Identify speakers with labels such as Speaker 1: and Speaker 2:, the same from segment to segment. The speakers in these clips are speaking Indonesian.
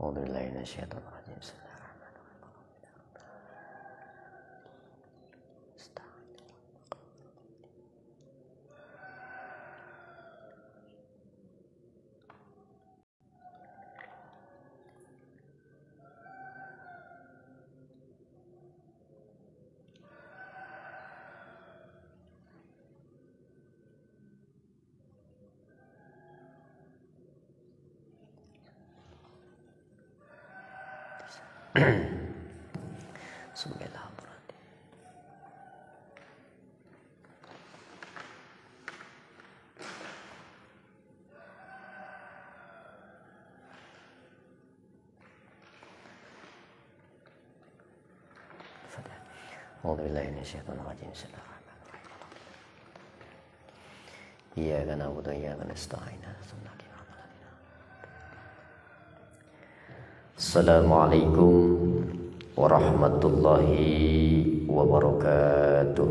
Speaker 1: A'udzubillahi minasyaitonir rajim. Bismillahirrahmanirrahim. A'udzubillahi minasyaitonir rajim. Bismillahirrahmanirrahim. Iyyaka na'budu wa iyyaka nasta'in. Assalamualaikum warahmatullahi wabarakatuh.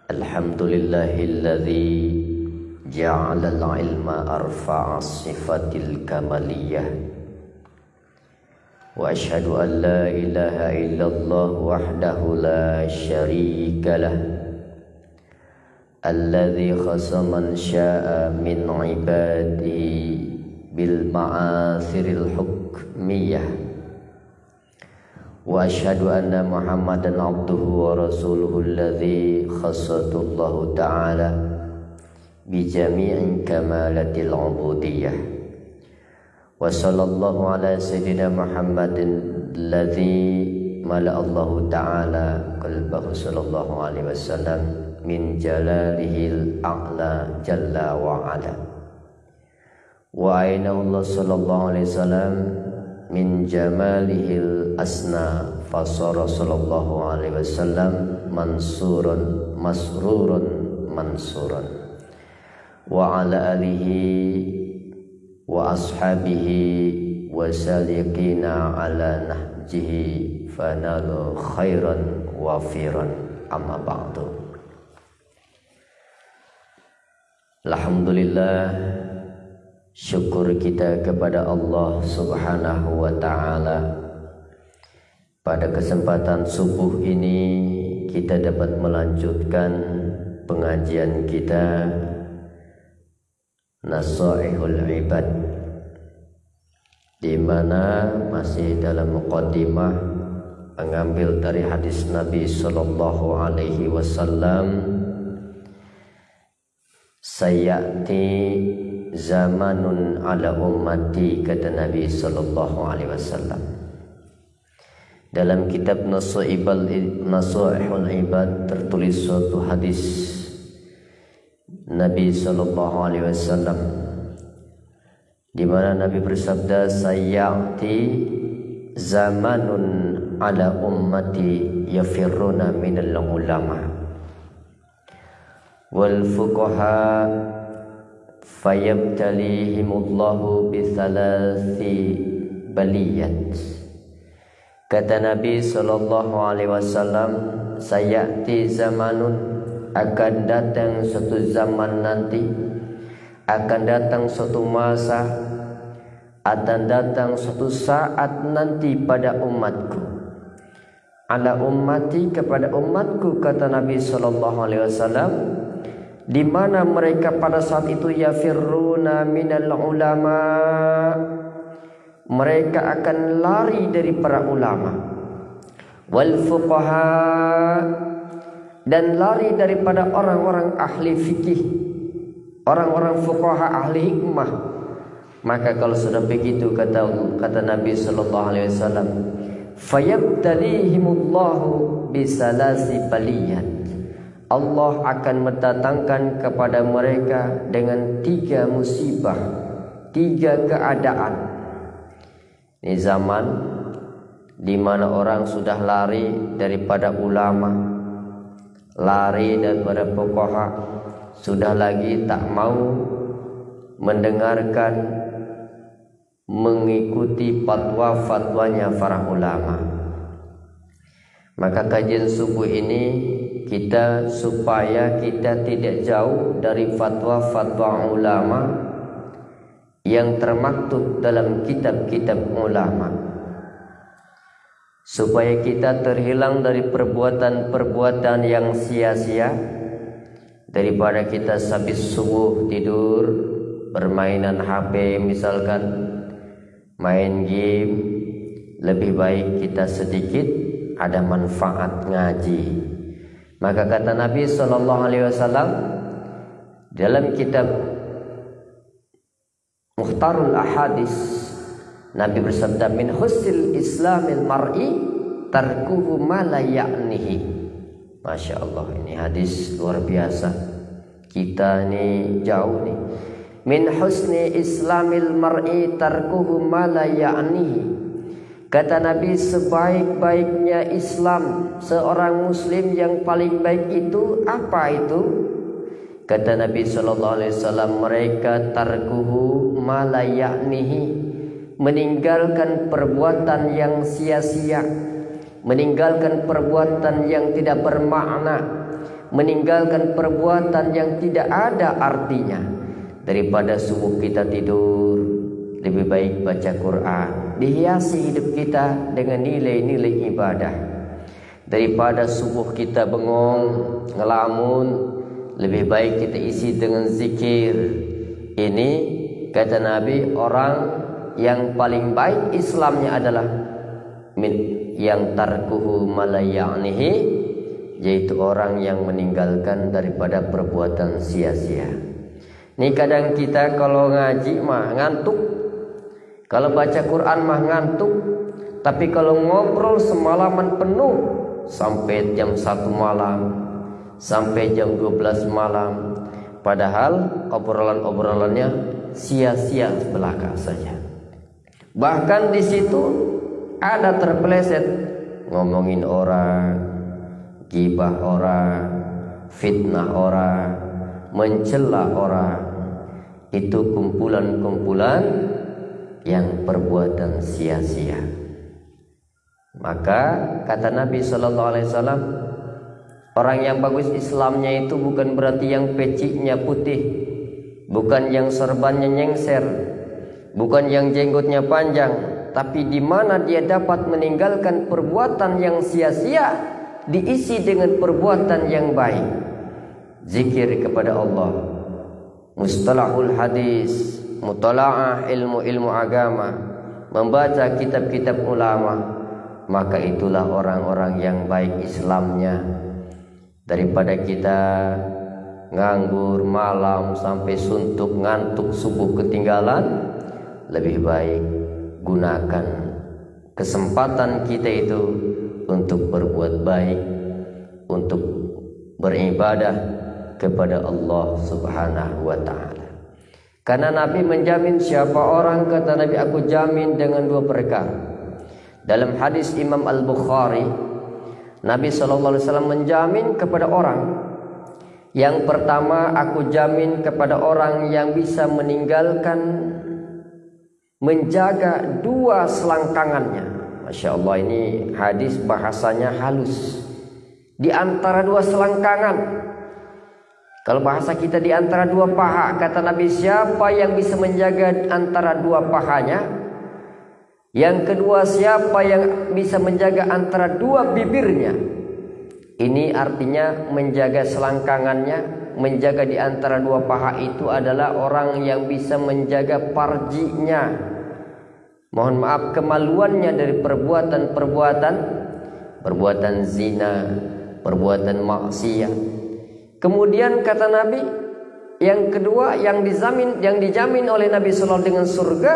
Speaker 1: Alhamdulillahilladzi ja'ala al-ilma arfa'a sifatil kamaliyah. Wa asyhadu an la ilaha illallah wahdahu la syarika lah. Alladzi khassa man syaa min ibadihi bil ma'athiril hukmiyah. Wa asyhadu anna Muhammadan abduhu wa rasuluhu alladzi khassatullahu ta'ala bi jami'i kamalatil ubudiyah. Wa sallallahu ala sayyidina Muhammadin alladzi mala'allahu ta'ala qalbahu sallallahu alaihi wasallam min jalalihil a'la jalla wa ala. Wa aina Allah sallallahu alaihi wasallam min jamalihil asna fasara sallallahu alaihi wasallam mansurun masrurun mansurun wa ala alihi wa ashabihi wa saliqina ala nahjihi fanalu khairan wafiran amma ba'du. Alhamdulillah, syukur kita kepada Allah Subhanahu wa ta'ala. Pada kesempatan subuh ini kita dapat melanjutkan pengajian kita Nasaihul Ibad, di mana masih dalam muqaddimah mengambil dari hadis Nabi sallallahu alaihi wasallam, sayati zamanun ala ummati, kata Nabi sallallahu alaihi wasallam. Dalam kitab Nasaihul Ibad tertulis suatu hadis Nabi sallallahu alaihi wasallam, di mana Nabi bersabda, sayati zamanun ala ummati yafirruna minal ulama wal fuqaha fayabtalihimullahu bithalasi baliyat. Kata Nabi sallallahu alaihi wasallam, sayati zamanun, akan datang suatu zaman nanti, akan datang suatu masa, akan datang suatu saat nanti pada umatku, ala ummati, kepada umatku, kata Nabi sallallahu alaihi wasallam, di mana mereka pada saat itu yafirruna minal ulama, mereka akan lari dari para ulama, wal fuqaha, dan lari daripada orang-orang ahli fikih, orang-orang fuqaha ahli hikmah. Maka kalau sudah begitu, kata Nabi sallallahu alaihi wasallam, fayabtalihimullahu bisalasi baliyat, Allah akan mendatangkan kepada mereka dengan 3 musibah, 3 keadaan. Ini zaman di mana orang sudah lari daripada ulama, lari daripada fuqaha, sudah lagi tak mau mendengarkan, mengikuti fatwa-fatwanya para ulama. Maka kajian subuh ini supaya kita tidak jauh dari fatwa-fatwa ulama yang termaktub dalam kitab-kitab ulama, supaya kita terhilang dari perbuatan-perbuatan yang sia-sia, daripada kita habis subuh tidur bermainan HP misalkan, main game. Lebih baik kita sedikit ada manfaat ngaji. Maka kata Nabi SAW dalam kitab Mukhtarul Ahadis, Nabi bersabda, min husnil islamil mar'i tarkuhu ma la ya'nihi. Masya Allah, ini hadis luar biasa. Kita ini jauh nih. Min husni islamil mar'i tarkuhu ma la ya'nihi. Kata Nabi, sebaik-baiknya Islam seorang muslim yang paling baik itu apa itu? Kata Nabi SAW, mereka tarkuhu ma la ya'nihi, meninggalkan perbuatan yang sia-sia, meninggalkan perbuatan yang tidak bermakna, meninggalkan perbuatan yang tidak ada artinya. Daripada subuh kita tidur, lebih baik baca Quran, dihiasi hidup kita dengan nilai-nilai ibadah. Daripada subuh kita bengong, ngelamun, lebih baik kita isi dengan zikir. Ini kata Nabi, orang yang paling baik Islamnya adalah yang tarkuhu malayanihi, yaitu orang yang meninggalkan daripada perbuatan sia-sia. Ini kadang kita kalau ngaji mah ngantuk, kalau baca Quran mah ngantuk, tapi kalau ngobrol semalaman penuh sampai jam 1 malam, sampai jam 12 malam, padahal obrolan-obrolannya sia-sia belaka saja. Bahkan di situ ada terpeleset ngomongin orang, gibah orang, fitnah orang, mencela orang. Itu kumpulan-kumpulan yang perbuatan sia-sia. Maka kata Nabi SAW, orang yang bagus Islamnya itu bukan berarti yang pecinya putih, bukan yang serbannya nyengser, bukan yang jenggotnya panjang, tapi di mana dia dapat meninggalkan perbuatan yang sia-sia, diisi dengan perbuatan yang baik. Zikir kepada Allah, mustalahul hadis, mutala'ah ilmu-ilmu agama, membaca kitab-kitab ulama. Maka itulah orang-orang yang baik Islamnya. Daripada kita nganggur malam sampai suntuk ngantuk subuh ketinggalan, lebih baik gunakan kesempatan kita itu untuk berbuat baik, untuk beribadah kepada Allah Subhanahu wa ta'ala. Karena Nabi menjamin, siapa orang, kata Nabi, aku jamin dengan 2 perkara. Dalam hadis Imam Al-Bukhari, Nabi SAW menjamin kepada orang. Yang pertama, aku jamin kepada orang yang bisa menjaga 2 selangkangannya. Masya Allah, ini hadis bahasanya halus. Di antara 2 selangkangan. Kalau bahasa kita di antara 2 paha, kata Nabi, siapa yang bisa menjaga antara 2 pahanya? Yang kedua, siapa yang bisa menjaga antara 2 bibirnya? Ini artinya menjaga selangkangannya, menjaga di antara 2 paha itu adalah orang yang bisa menjaga farjinya. Mohon maaf, kemaluannya dari perbuatan zina, perbuatan maksiat. Kemudian kata Nabi, yang kedua yang dijamin oleh Nabi SAW dengan surga,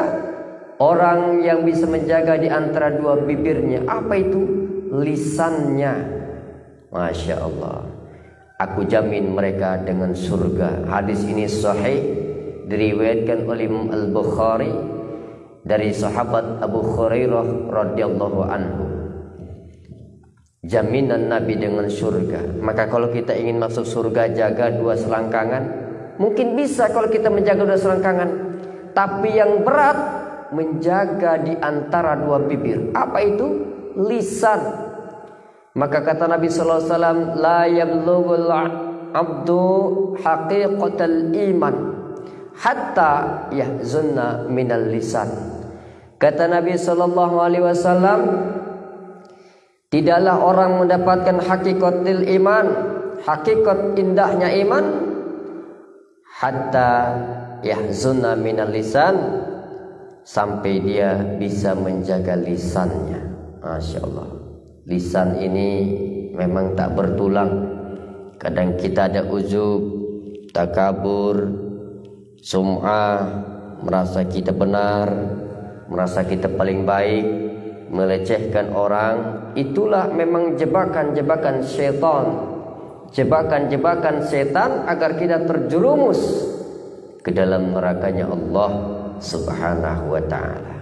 Speaker 1: orang yang bisa menjaga di antara 2 bibirnya. Apa itu? Lisannya. Masya Allah, aku jamin mereka dengan surga. Hadis ini sahih, diriwayatkan oleh Imam Al-Bukhari dari sahabat Abu Hurairah radhiyallahu anhu. Jaminan Nabi dengan surga. Maka kalau kita ingin masuk surga, jaga 2 selangkangan. Mungkin bisa kalau kita menjaga 2 selangkangan, tapi yang berat menjaga di antara 2 bibir. Apa itu? Lisan. Maka kata Nabi SAW, la yablughul abdu haqiqatal iman hatta yahzunna minal lisan. Kata Nabi sallallahu alaihi wasallam, tidaklah orang mendapatkan hakikatul iman, hakikat indahnya iman, hatta yahzunna minal lisan, sampai dia bisa menjaga lisannya. Masya Allah. Lisan ini memang tak bertulang. Kadang kita ada ujub, takabur, sum'ah, merasa kita benar, merasa kita paling baik, melecehkan orang. Itulah memang jebakan-jebakan syaitan, jebakan-jebakan setan agar kita terjerumus ke dalam nerakanya Allah Subhanahu wa ta'ala.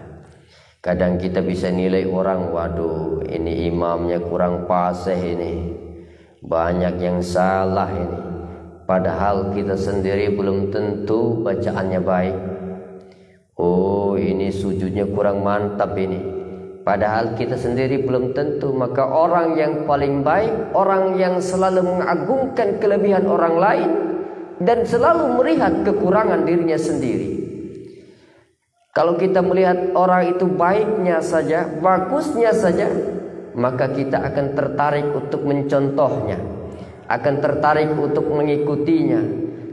Speaker 1: Kadang kita bisa nilai orang, waduh ini imamnya kurang fasih ini, banyak yang salah ini. Padahal kita sendiri belum tentu bacaannya baik. Oh ini sujudnya kurang mantap ini, padahal kita sendiri belum tentu. Maka orang yang paling baik, orang yang selalu mengagungkan kelebihan orang lain dan selalu melihat kekurangan dirinya sendiri. Kalau kita melihat orang itu baiknya saja, bagusnya saja, maka kita akan tertarik untuk mencontohnya, akan tertarik untuk mengikutinya.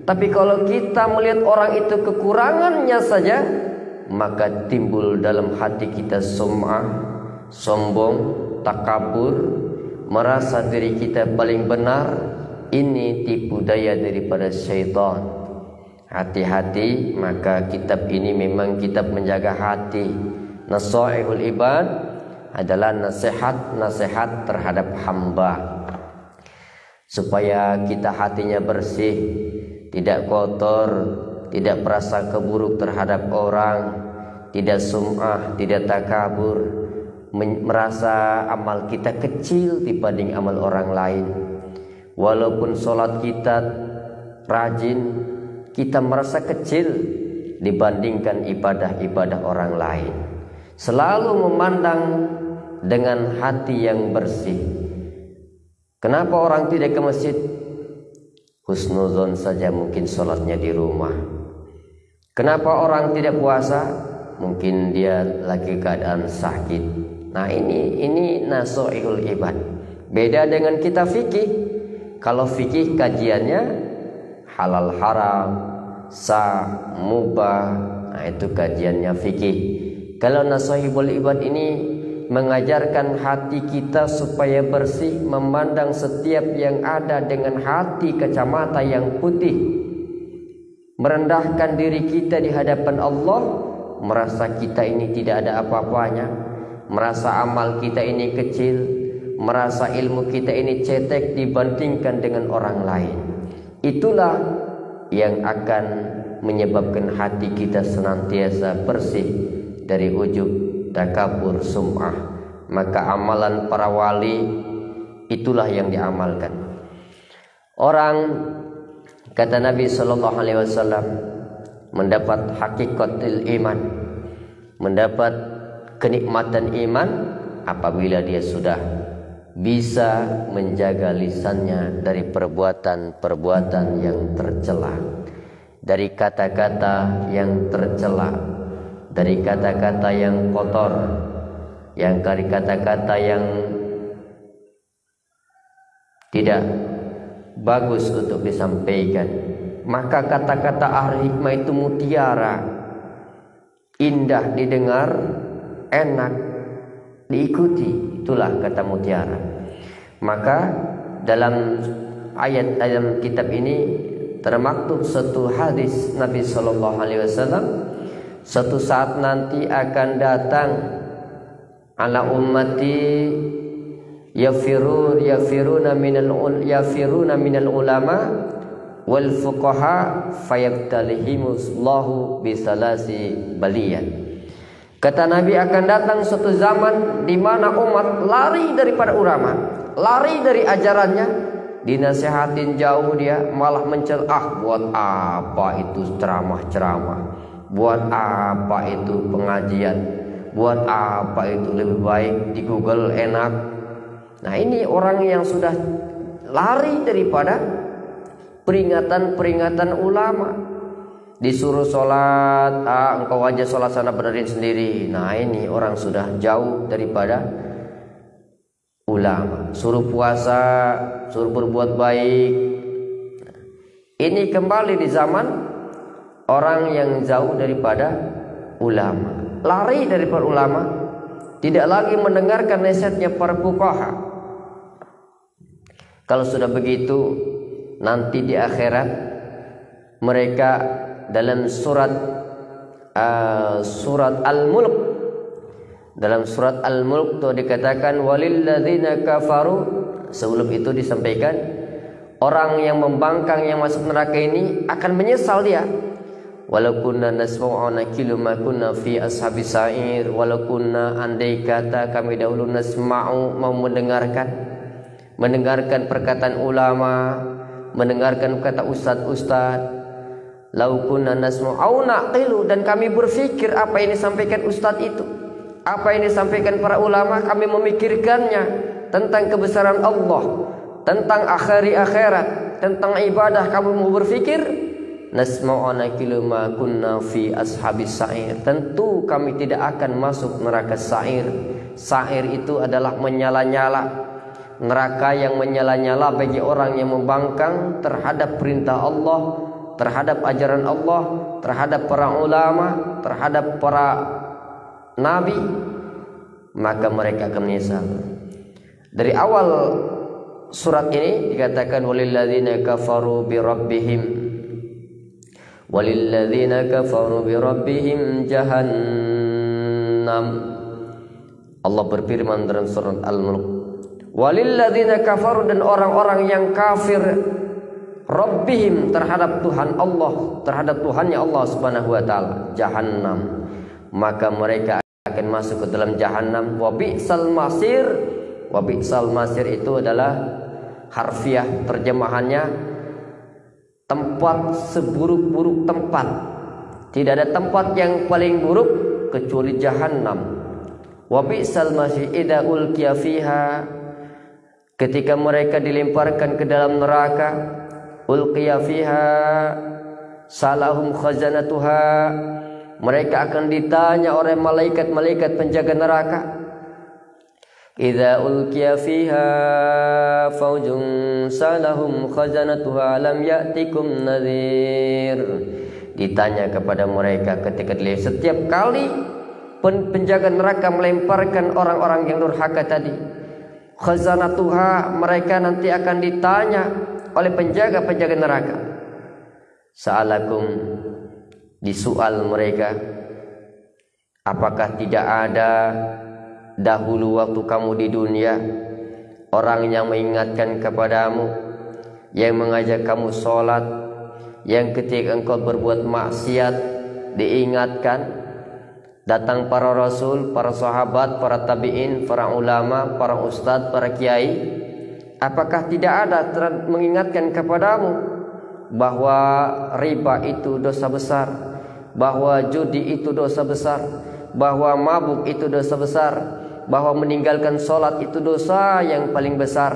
Speaker 1: Tapi kalau kita melihat orang itu kekurangannya saja, maka timbul dalam hati kita sum'ah, sombong, takabur, merasa diri kita paling benar. Ini tipu daya daripada syaitan. Hati-hati, maka kitab ini memang kitab menjaga hati. Nasaihul ibad adalah nasihat terhadap hamba, supaya kita hatinya bersih, tidak kotor, tidak merasa keburuk terhadap orang, tidak sum'ah, tidak takabur, merasa amal kita kecil dibanding amal orang lain. Walaupun sholat kita rajin, kita merasa kecil dibandingkan ibadah-ibadah orang lain. Selalu memandang dengan hati yang bersih. Kenapa orang tidak ke masjid? Husnuzon saja mungkin sholatnya di rumah. Kenapa orang tidak puasa? Mungkin dia lagi keadaan sakit. Nah ini nasoihul ibad. Beda dengan kita fikih. Kalau fikih kajiannya halal haram, sah, mubah, nah itu kajiannya fikih. Kalau nasoihul ibad ini mengajarkan hati kita supaya bersih, memandang setiap yang ada dengan hati kacamata yang putih, merendahkan diri kita di hadapan Allah, merasa kita ini tidak ada apa-apanya, merasa amal kita ini kecil, merasa ilmu kita ini cetek dibandingkan dengan orang lain. Itulah yang akan menyebabkan hati kita senantiasa bersih dari ujub, takabur, sum'ah. Maka amalan para wali itulah yang diamalkan. Orang, kata Nabi sallallahu alaihi wasallam, mendapat hakikatul iman, mendapat kenikmatan iman apabila dia sudah bisa menjaga lisannya dari perbuatan-perbuatan yang tercela, dari kata-kata yang tercela, dari kata-kata yang kotor, yang dari kata-kata yang tidak bagus untuk disampaikan. Maka kata-kata ahli hikmah itu mutiara, indah didengar, enak diikuti. Itulah kata mutiara. Maka dalam ayat-ayat kitab ini termaktub satu hadis Nabi sallallahu alaihi wasallam, suatu saat nanti akan datang ala ummati yafiruna minal ulama wal fuqaha fayabtalihimullahu bisalasi baliyat. Kata Nabi, akan datang suatu zaman di mana umat lari daripada ulama, lari dari ajarannya, dinasihatin jauh dia malah mencela, buat apa itu ceramah-ceramah, buat apa itu pengajian, buat apa itu, lebih baik di Google enak. Nah ini orang yang sudah lari daripada peringatan-peringatan ulama, Disuruh sholat, engkau aja sholat sana benerin sendiri. Nah ini orang sudah jauh daripada ulama. Suruh puasa, suruh berbuat baik. Ini kembali di zaman orang yang jauh daripada ulama, lari daripada ulama, tidak lagi mendengarkan nasihatnya para fuqaha. Kalau sudah begitu, nanti di akhirat mereka dalam surat Al-Mulk, dalam surat Al-Mulk itu dikatakan walilladzina kafaru. Sebelum itu disampaikan orang yang membangkang yang masuk neraka ini akan menyesal dia. Walau kunna nasma'u nakilu ma kunna fi ashabis sa'ir. Walau kunna, andai kata kami dahulu nasma'u, mau mendengarkan perkataan ulama, mendengarkan kata ustaz. Lau kunna nasma'u au naqilu, dan kami berpikir apa yang disampaikan ustaz itu, apa yang disampaikan para ulama, kami memikirkannya tentang kebesaran Allah, tentang akhirat, tentang ibadah. Kamu mau berpikir nasma'u naqilu ma kunna fi ashabis sa'ir, tentu kami tidak akan masuk neraka sa'ir. Sa'ir itu adalah menyala-nyala, neraka yang menyala-nyala bagi orang yang membangkang terhadap perintah Allah, terhadap ajaran Allah, terhadap para ulama, terhadap para nabi, maka mereka akan menyesal. Dari awal surat ini dikatakan walilladzina kafaru bi rabbihim, walilladzina kafaru bi rabbihim jahannam. Allah berfirman dalam surat Al-Mulk, walilladzina kafaru, dan orang-orang yang kafir Rabbihim, terhadap Tuhan Allah, terhadap Tuhannya Allah Subhanahu wa taala, jahannam, maka mereka akan masuk ke dalam jahannam. Wa bi'sal masir, wa bi'sal masir itu adalah harfiah, terjemahannya tempat seburuk-buruk tempat. Tidak ada tempat yang paling buruk kecuali jahannam. Wa bi'sal masir idza ulqiya fiha, ketika mereka dilemparkan ke dalam neraka, ulqiya fiha salahum khazanatuha, mereka akan ditanya oleh malaikat-malaikat penjaga neraka. Idza ulqiya fiha faujun salahum khazanatuha lam ya'tikum nadhir, ditanya kepada mereka ketika setiap kali penjaga neraka melemparkan orang-orang yang durhaka tadi, khazanatuha, mereka nanti akan ditanya oleh penjaga-penjaga neraka. Sa'alakum, disual mereka, apakah tidak ada dahulu waktu kamu di dunia orang yang mengingatkan kepadamu, yang mengajak kamu sholat, yang ketika engkau berbuat maksiat diingatkan, datang para rasul, para sahabat, para tabi'in, para ulama, para ustadz, para kiai. Apakah tidak ada mengingatkan kepadamu bahwa riba itu dosa besar, bahwa judi itu dosa besar, bahwa mabuk itu dosa besar, bahwa meninggalkan sholat itu dosa yang paling besar,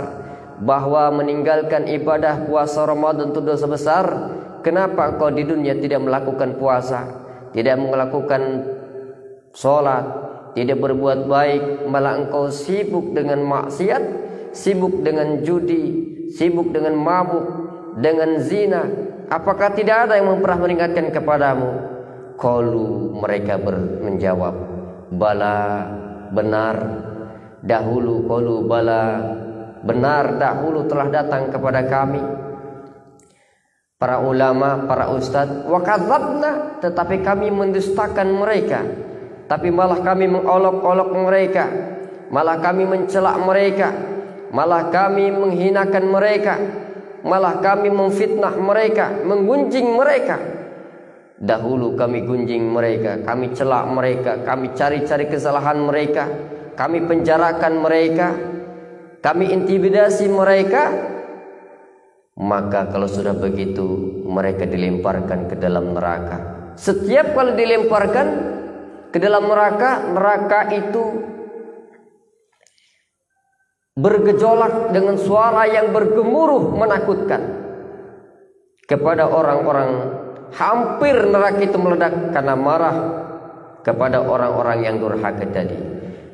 Speaker 1: bahwa meninggalkan ibadah puasa Ramadan itu dosa besar? Kenapa engkau di dunia tidak melakukan puasa, tidak melakukan sholat, tidak berbuat baik, malah engkau sibuk dengan maksiat, sibuk dengan judi, sibuk dengan mabuk, dengan zina? Apakah tidak ada yang pernah mengingatkan kepadamu? Qalu, mereka menjawab, bala, benar. Dahulu, qalu bala, benar, dahulu telah datang kepada kami para ulama, para ustadz. Wa kadzabna, tetapi kami mendustakan mereka, tapi malah kami mengolok-olok mereka, malah kami mencela mereka, malah kami menghinakan mereka, malah kami memfitnah mereka, menggunjing mereka. Dahulu kami gunjing mereka, kami celak mereka, kami cari-cari kesalahan mereka, kami penjarakan mereka, kami intimidasi mereka. Maka kalau sudah begitu, mereka dilemparkan ke dalam neraka. Setiap kali dilemparkan ke dalam neraka, neraka itu bergejolak dengan suara yang bergemuruh menakutkan kepada orang-orang hampir neraka itu meledak karena marah kepada orang-orang yang durhaka tadi.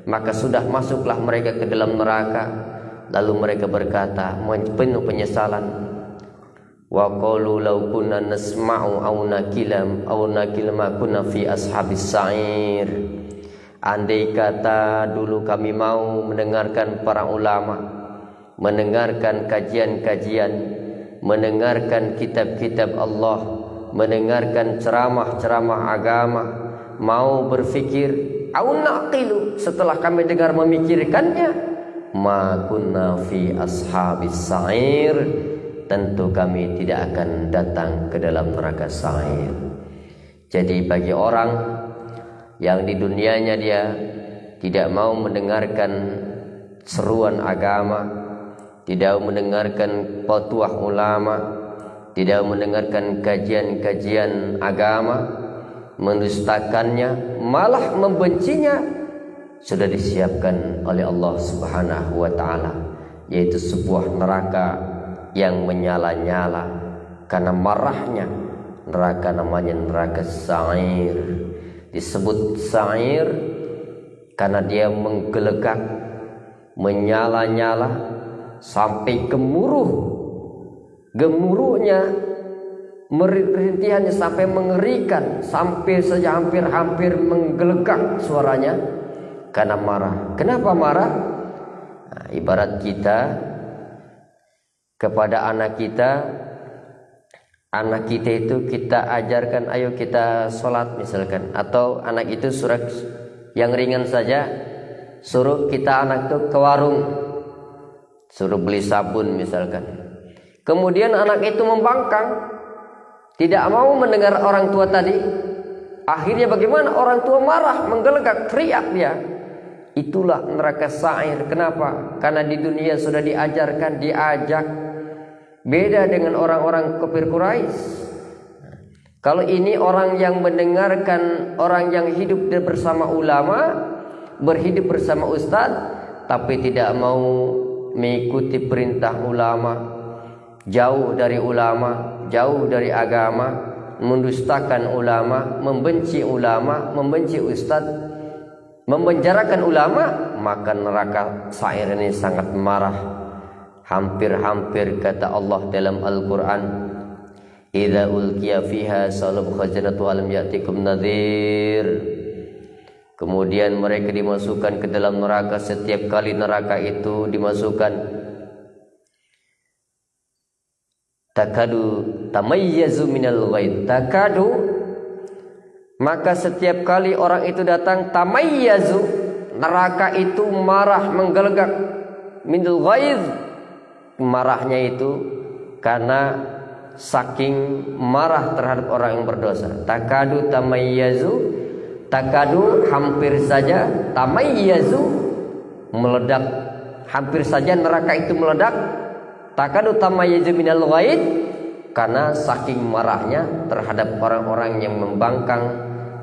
Speaker 1: Maka sudah masuklah mereka ke dalam neraka. Lalu mereka berkata penuh penyesalan, wa qalu law kunna nasma'u aw nakilam ma kunna fi ashabis sa'ir. Andai kata dulu kami mau mendengarkan para ulama, mendengarkan kajian-kajian, mendengarkan kitab-kitab Allah, mendengarkan ceramah-ceramah agama, mau berfikir au naqilu, setelah kami dengar memikirkannya, ma kunna fi ashabis sa'ir, tentu kami tidak akan datang ke dalam neraka sa'ir. Jadi bagi orang yang di dunianya dia tidak mau mendengarkan seruan agama, tidak mendengarkan fatwa ulama, tidak mendengarkan kajian-kajian agama, mendustakannya, malah membencinya, sudah disiapkan oleh Allah Subhanahu wa taala, yaitu sebuah neraka yang menyala-nyala karena marahnya. Neraka namanya neraka sa'ir. Disebut sa'ir karena dia menggelegak, menyala-nyala sampai gemuruh. Gemuruhnya, merintihannya sampai mengerikan, sampai saja hampir menggelegak suaranya karena marah. Kenapa marah? Nah, ibarat kita kepada anak kita itu kita ajarkan, ayo kita sholat misalkan, atau anak itu suruh yang ringan saja, suruh kita anak itu ke warung, suruh beli sabun misalkan. Kemudian anak itu membangkang, tidak mau mendengar orang tua tadi. Akhirnya bagaimana? Orang tua marah, menggelegak, teriak dia. Itulah neraka sa'ir. Kenapa? Karena di dunia sudah diajarkan, diajak. Beda dengan orang-orang kafir Quraisy. Kalau ini orang yang mendengarkan, orang yang hidup bersama ulama, berhidup bersama ustaz, tapi tidak mau mengikuti perintah ulama, jauh dari ulama, jauh dari agama, mendustakan ulama, membenci ulama, membenci ustaz, memenjarakan ulama, maka neraka sa'ir ini sangat marah. Hampir-hampir kata Allah dalam Al-Quran, idza ulqiya fiha salab khazanatu alam ya'tikum nadhir. Kemudian mereka dimasukkan ke dalam neraka. Setiap kali neraka itu dimasukkan, takadu tamayyazu minal ghaid. Takadu, maka setiap kali orang itu datang, tamayyazu, neraka itu marah, menggelegak, minal ghaid. Marahnya itu karena saking marah terhadap orang yang berdosa. Takadu tamayyazu, takadu hampir saja, tamayyazu meledak, hampir saja neraka itu meledak. Takadu tamayyazu minal ghaid, karena saking marahnya terhadap orang-orang yang membangkang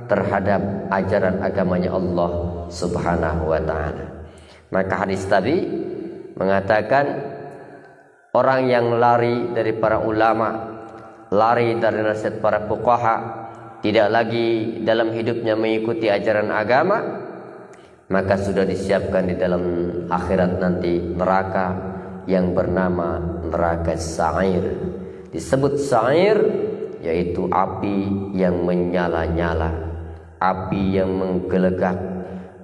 Speaker 1: terhadap ajaran agamanya Allah Subhanahu wa taala. Maka hadis tadi mengatakan orang yang lari dari para ulama, lari dari nasihat para fuqaha, tidak lagi dalam hidupnya mengikuti ajaran agama, maka sudah disiapkan di dalam akhirat nanti neraka yang bernama neraka sa'ir. Disebut sa'ir yaitu api yang menyala-nyala, api yang menggelegak,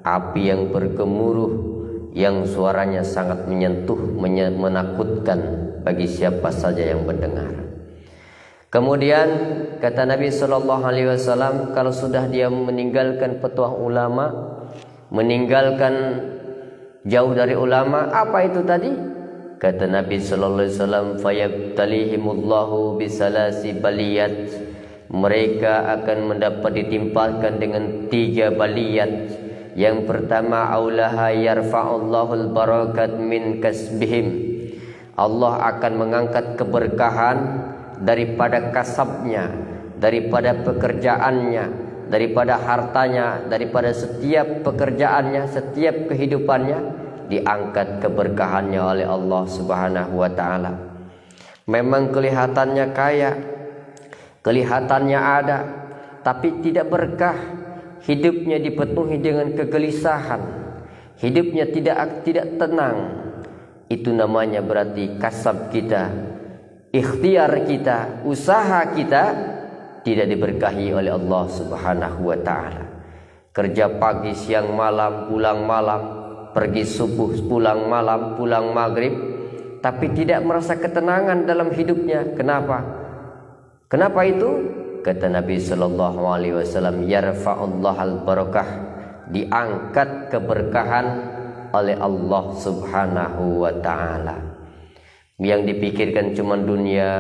Speaker 1: api yang bergemuruh, yang suaranya sangat menyentuh, menakutkan bagi siapa saja yang mendengar. Kemudian kata Nabi SAW, kalau sudah dia meninggalkan petuah ulama, meninggalkan jauh dari ulama, apa itu tadi? Kata Nabi SAW, fayabtalihimullahu bisalasi baliyat, mereka akan mendapat ditimpakan dengan 3 baliyat. Yang pertama, aulaha yarfa'ullahul barakat min kasbihim, Allah akan mengangkat keberkahan daripada kasabnya, daripada pekerjaannya, daripada hartanya, daripada setiap pekerjaannya, setiap kehidupannya, diangkat keberkahannya oleh Allah Subhanahu wa taala. Memang kelihatannya kaya, Kelihatannya ada, tapi tidak berkah. Hidupnya dipenuhi dengan kegelisahan. Hidupnya tidak tenang. Itu namanya berarti kasab kita, ikhtiar kita, usaha kita tidak diberkahi oleh Allah Subhanahu wa taala. Kerja pagi, siang, malam, pulang malam, pergi subuh, pulang malam, pulang maghrib, tapi tidak merasa ketenangan dalam hidupnya. Kenapa? Kenapa itu? Kata Nabi sallallahu alaihi wasallam, yarfa'ullahal barakah, diangkat keberkahan oleh Allah Subhanahu wa taala. Yang dipikirkan cuma dunia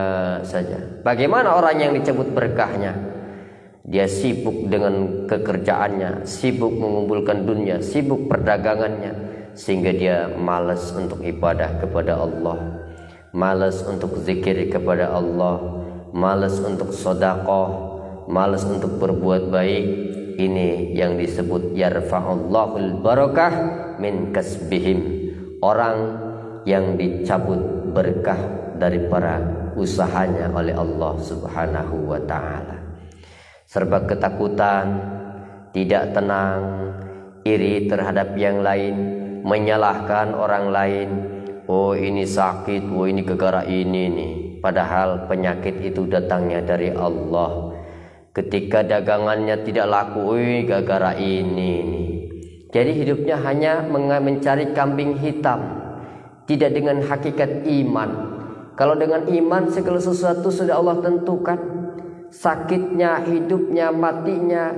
Speaker 1: saja. Bagaimana orang yang dicabut berkahnya? Dia sibuk dengan pekerjaannya, sibuk mengumpulkan dunia, sibuk perdagangannya, sehingga dia malas untuk ibadah kepada Allah, malas untuk zikir kepada Allah, malas untuk sedekah, malas untuk berbuat baik. Ini yang disebut yarfa'ullahul barakah min kasbihim. Orang yang dicabut berkah dari para usahanya oleh Allah Subhanahu wa taala. Serba ketakutan, tidak tenang, iri terhadap yang lain, menyalahkan orang lain. Oh ini sakit, oh ini gara-gara ini nih. Padahal penyakit itu datangnya dari Allah. Ketika dagangannya tidak laku, gara-gara ini nih. Jadi hidupnya hanya mencari kambing hitam, tidak dengan hakikat iman. Kalau dengan iman segala sesuatu sudah Allah tentukan. Sakitnya, hidupnya, matinya,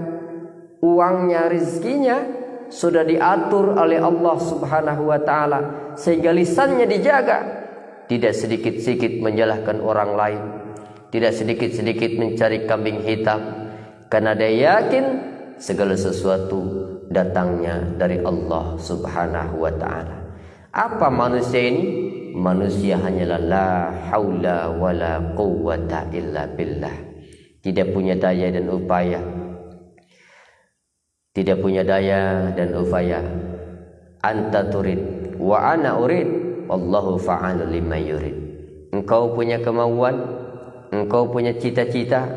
Speaker 1: uangnya, rizkinya sudah diatur oleh Allah Subhanahu wa taala, sehingga lisannya dijaga. Tidak sedikit-sedikit menyalahkan orang lain, tidak sedikit-sedikit mencari kambing hitam, karena dia yakin segala sesuatu datangnya dari Allah Subhanahu wa taala. Apa manusia ini? Manusia hanyalah la haula wala quwwata illa billah. Tidak punya daya dan upaya. Tidak punya daya dan upaya. Anta turid wa ana urid, wallahu fa'alul lima yurid. Engkau punya kemauan, engkau punya cita-cita,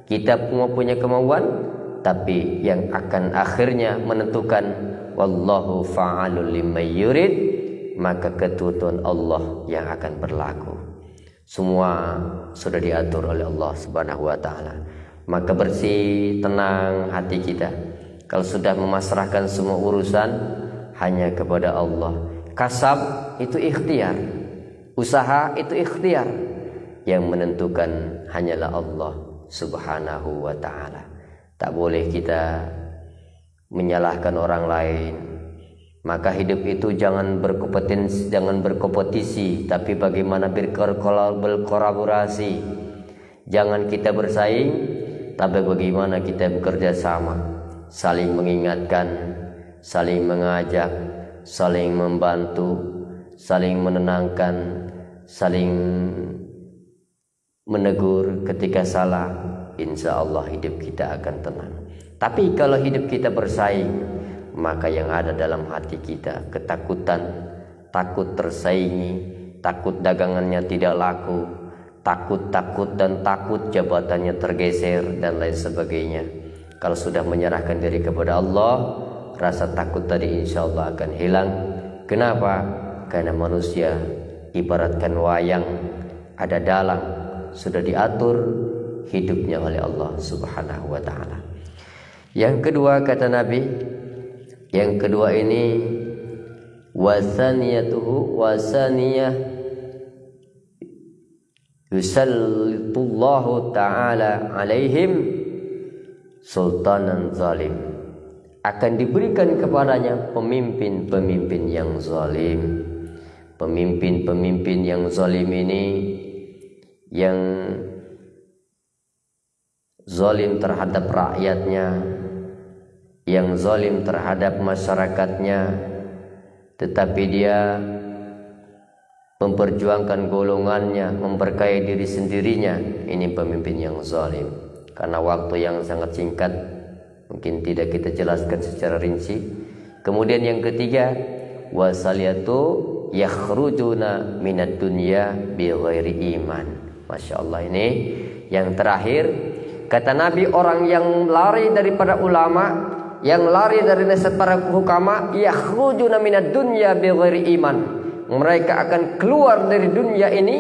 Speaker 1: kita semua punya kemauan, tapi yang akan akhirnya menentukan wallahu fa'alul lima yurid, maka ketentuan Allah yang akan berlaku. Semua sudah diatur oleh Allah Subhanahu wa taala. Maka bersih, tenang hati kita. Kalau sudah memasrahkan semua urusan hanya kepada Allah. Kasab itu ikhtiar, usaha itu ikhtiar. Yang menentukan hanyalah Allah Subhanahu wa taala. Tak boleh kita menyalahkan orang lain. Maka hidup itu jangan berkompetisi, tapi bagaimana berkolaborasi. Jangan kita bersaing, tapi bagaimana kita bekerja sama, saling mengingatkan, saling mengajak, saling membantu, saling menenangkan, saling menegur ketika salah. Insya Allah hidup kita akan tenang. Tapi kalau hidup kita bersaing, maka yang ada dalam hati kita ketakutan, takut tersaingi, takut dagangannya tidak laku, takut dan takut jabatannya tergeser dan lain sebagainya. Kalau sudah menyerahkan diri kepada Allah, rasa takut tadi insya Allah akan hilang. Kenapa? Karena manusia ibaratkan wayang, ada dalang, sudah diatur hidupnya oleh Allah Subhanahu wa taala. Yang kedua kata Nabi, yang kedua ini wasaniyatuhu wasaniyah yusallitullahu ta'ala alaihim sultanan zalim. Akan diberikan kepadanya pemimpin-pemimpin yang zalim. Pemimpin-pemimpin yang zalim ini yang zalim terhadap rakyatnya, yang zalim terhadap masyarakatnya, tetapi dia memperjuangkan golongannya, memperkaya diri sendirinya. Ini pemimpin yang zalim. Karena waktu yang sangat singkat, mungkin tidak kita jelaskan secara rinci. Kemudian yang ketiga, wasaliyatu yakhrujuna minad dunya bi ghairi iman. Masya Allah, ini Yang terakhir, kata Nabi, orang yang lari daripada ulama, yang lari dari nasihat para hukama, yakhrujuna minad dunya bighairi iman. Mereka akan keluar dari dunia ini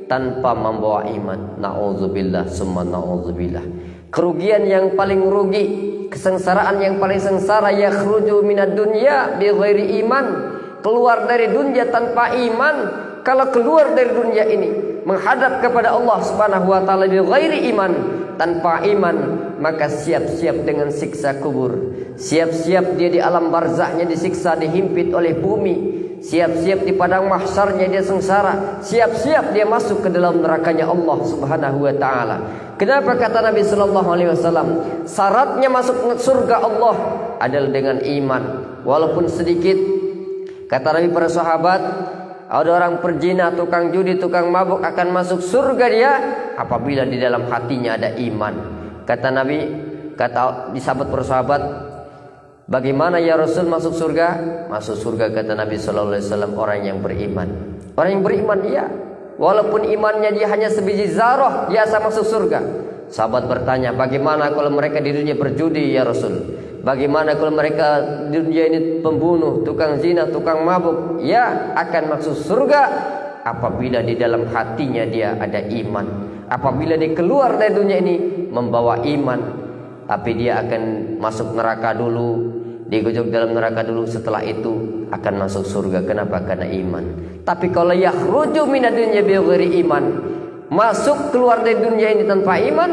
Speaker 1: tanpa membawa iman. Nauzubillah summa nauzubillah. Kerugian yang paling rugi, kesengsaraan yang paling sengsara, yakhruju minad dunya bighairi iman. Keluar dari dunia tanpa iman. Kalau keluar dari dunia ini menghadap kepada Allah Subhanahu wa taala bighairi iman, tanpa iman, maka siap-siap dengan siksa kubur. Siap-siap dia di alam barzahnya disiksa, dihimpit oleh bumi. Siap-siap di padang mahsyarnya dia sengsara. Siap-siap dia masuk ke dalam nerakanya Allah Subhanahu wa taala. Kenapa kata Nabi sallallahu alaihi wasallam, syaratnya masuk surga Allah adalah dengan iman, walaupun sedikit. Kata Nabi para sahabat, ada orang perzina, tukang judi, tukang mabuk akan masuk surga dia apabila di dalam hatinya ada iman. Kata Nabi, kata di sahabat para sahabat, bagaimana ya Rasul masuk surga? Masuk surga kata Nabi sallallahu alaihi wasallam orang yang beriman. Orang yang beriman iya, walaupun imannya dia hanya sebiji zarah, biasa masuk surga. Sahabat bertanya, bagaimana kalau mereka di dunia berjudi ya Rasul? Bagaimana kalau mereka di dunia ini pembunuh, tukang zina, tukang mabuk? Ya, akan masuk surga apabila di dalam hatinya dia ada iman. Apabila dia keluar dari dunia ini membawa iman, tapi dia akan masuk neraka dulu, digojok dalam neraka dulu, setelah itu akan masuk surga. Kenapa? Karena iman. Tapi kalau yakhruju minad dunya bighairi iman, masuk keluar dari dunia ini tanpa iman,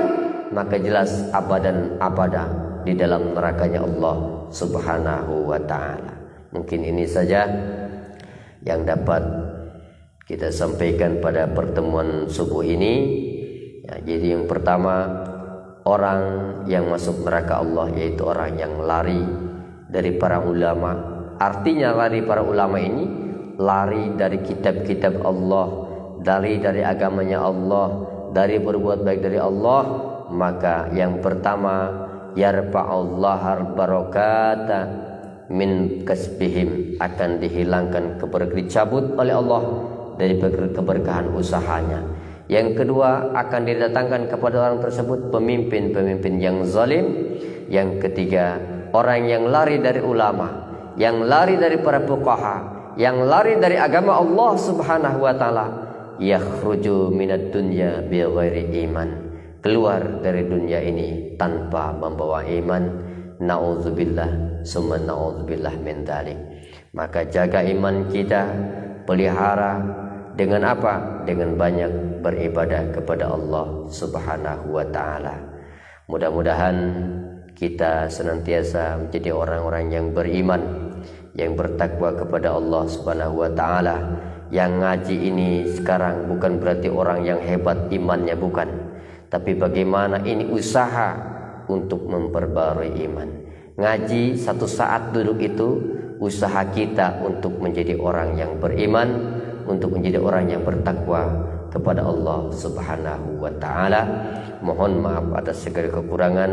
Speaker 1: maka jelas abadan abada di dalam nerakanya Allah Subhanahu wa taala. Mungkin ini saja yang dapat kita sampaikan pada pertemuan subuh ini. Ya, jadi yang pertama, orang yang masuk neraka Allah yaitu orang yang lari dari para ulama. Artinya lari para ulama ini lari dari kitab-kitab Allah, dari agamanya Allah, dari berbuat baik dari Allah. Maka yang pertama, yarfa'ullahal barakata min kasbihim, akan dihilangkan dicabut oleh Allah dari keberkahan usahanya. Yang kedua, akan didatangkan kepada orang tersebut pemimpin-pemimpin yang zalim. Yang ketiga, orang yang lari dari ulama, yang lari dari para fuqaha, yang lari dari agama Allah Subhanahu wa taala, yakhruju minad dunya bighairi iman, keluar dari dunia ini tanpa membawa iman. Nauzubillah summa nauzubillah min dzalik. Maka jaga iman kita, pelihara dengan apa? Dengan banyak beribadah kepada Allah Subhanahu wa taala. Mudah-mudahan kita senantiasa menjadi orang-orang yang beriman, yang bertakwa kepada Allah Subhanahu wa taala. Yang ngaji ini sekarang bukan berarti orang yang hebat imannya, bukan. Tapi bagaimana ini usaha untuk memperbarui iman. Ngaji satu saat duduk itu usaha kita untuk menjadi orang yang beriman, untuk menjadi orang yang bertakwa kepada Allah Subhanahu wa taala. Mohon maaf atas segala kekurangan.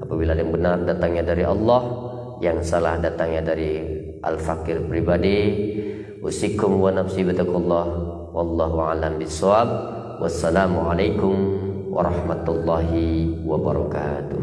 Speaker 1: Apabila yang benar datangnya dari Allah, yang salah datangnya dari al-fakir pribadi. Usikum wa nafsi bitaqullah, wallahu a'lam bissawab. Wassalamualaikum warahmatullahi wabarakatuh.